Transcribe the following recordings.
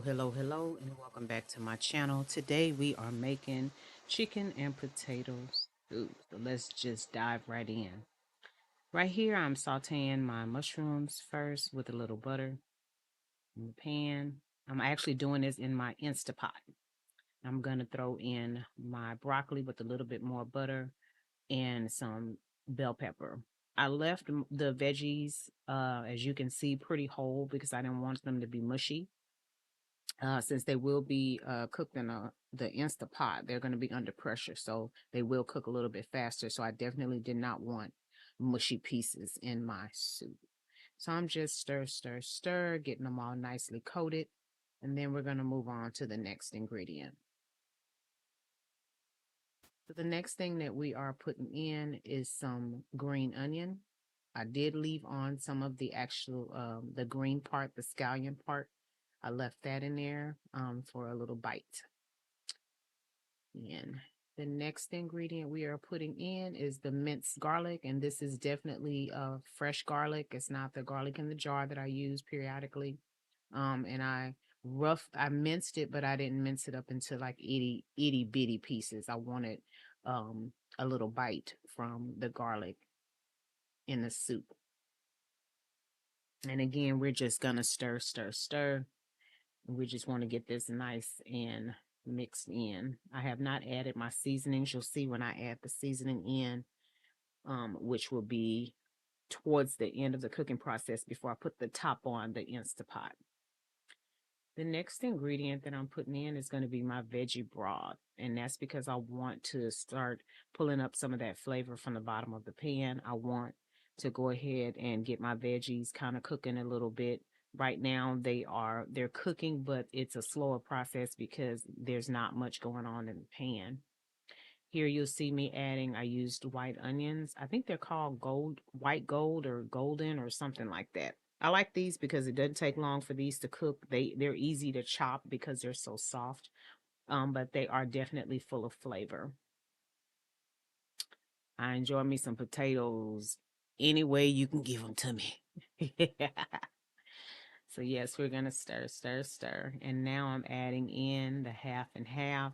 Hello, and welcome back to my channel. Today we are making chicken and potato stew. So let's just dive right in. Right here, I'm sauteing my mushrooms first with a little butter in the pan. I'm actually doing this in my Instapot. I'm going to throw in my broccoli with a little bit more butter and some bell pepper. I left the veggies, as you can see, pretty whole because I didn't want them to be mushy. Since they will be cooked in the Insta Pot, they're going to be under pressure, so they will cook a little bit faster. So I definitely did not want mushy pieces in my soup. So I'm just stir, getting them all nicely coated, and then we're going to move on to the next ingredient. So the next thing that we are putting in is some green onion. I did leave on some of the actual the green part, the scallion part. I left that in there for a little bite. And the next ingredient we are putting in is the minced garlic, and this is definitely fresh garlic. It's not the garlic in the jar that I use periodically. And I minced it, but I didn't mince it up into like itty bitty pieces. I wanted a little bite from the garlic in the soup. And again, we're just gonna stir. We just want to get this nice and mixed in. I have not added my seasonings. You'll see when I add the seasoning in, which will be towards the end of the cooking process before I put the top on the Instapot. The next ingredient that I'm putting in is going to be my veggie broth, and that's because I want to start pulling up some of that flavor from the bottom of the pan. I want to go ahead and get my veggies kind of cooking a little bit. Right now they're cooking, but it's a slower process because there's not much going on in the pan. Here you'll see me adding, I used white onions. I think they're called white gold or golden or something like that. I like these because it doesn't take long for these to cook. They're easy to chop because they're so soft, but they are definitely full of flavor. I enjoy me some potatoes any way you can give them to me. So yes, we're gonna stir. And now I'm adding in the half and half.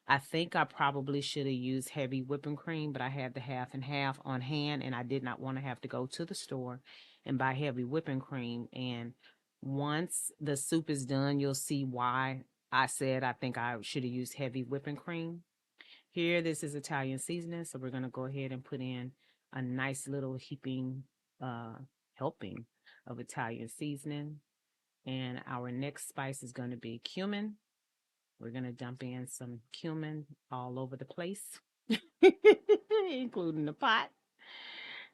I think I probably should have used heavy whipping cream, but I had the half and half on hand, and I did not want to have to go to the store and buy heavy whipping cream. And once the soup is done, you'll see why I said I think I should have used heavy whipping cream. Here, this is Italian seasoning, so we're going to go ahead and put in a nice little heaping, uh, helping of Italian seasoning. And our next spice is going to be cumin. We're going to dump in some cumin all over the place, including the pot.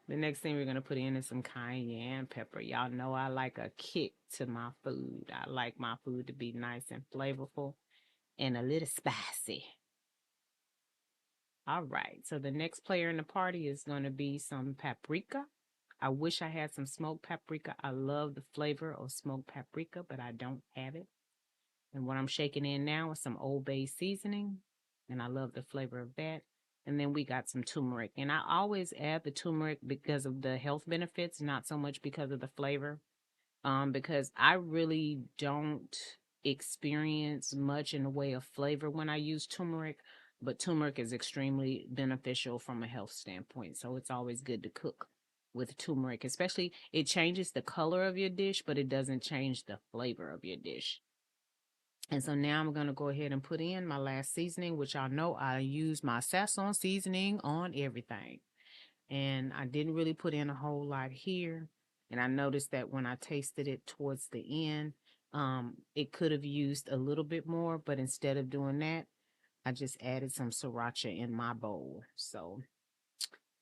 The next thing we're going to put in is some cayenne pepper. Y'all know I like a kick to my food. I like my food to be nice and flavorful and a little spicy. All right, so the next player in the party is going to be some paprika. I wish I had some smoked paprika. I love the flavor of smoked paprika, but I don't have it. And what I'm shaking in now is some Old Bay seasoning, and I love the flavor of that. And then we got some turmeric. And I always add the turmeric because of the health benefits, not so much because of the flavor. Because I really don't experience much in the way of flavor when I use turmeric, but turmeric is extremely beneficial from a health standpoint. So it's always good to cook with turmeric, especially it changes the color of your dish, but it doesn't change the flavor of your dish. And so now I'm going to go ahead and put in my last seasoning, which I know I use my Sazon seasoning on everything. And I didn't really put in a whole lot here. And I noticed that when I tasted it towards the end, it could have used a little bit more, but instead of doing that, I just added some sriracha in my bowl. So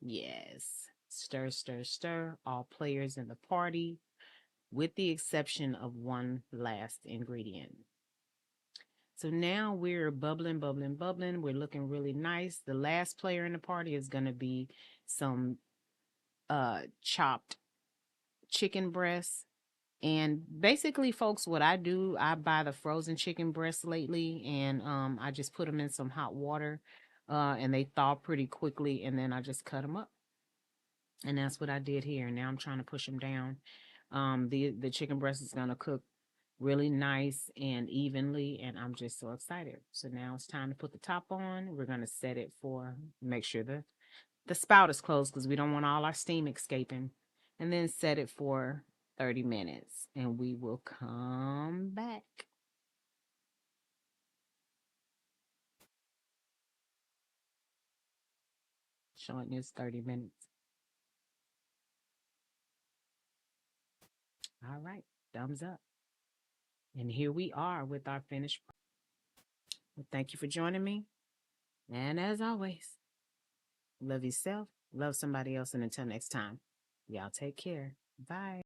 yes, stir, all players in the party, with the exception of one last ingredient. So now we're bubbling. We're looking really nice. The last player in the party is going to be some chopped chicken breasts. And basically, folks, what I do, I buy the frozen chicken breasts lately, and I just put them in some hot water, and they thaw pretty quickly, and then I just cut them up. And that's what I did here. Now I'm trying to push them down. The chicken breast is going to cook really nice and evenly, and I'm just so excited. So now it's time to put the top on. We're going to set it for, make sure the spout is closed because we don't want all our steam escaping, and then set it for 30 minutes, and we will come back. Showing you it's 30 minutes. All right, thumbs up. And here we are with our finished. Well, thank you for joining me. And as always, love yourself, love somebody else, and until next time, y'all take care. Bye.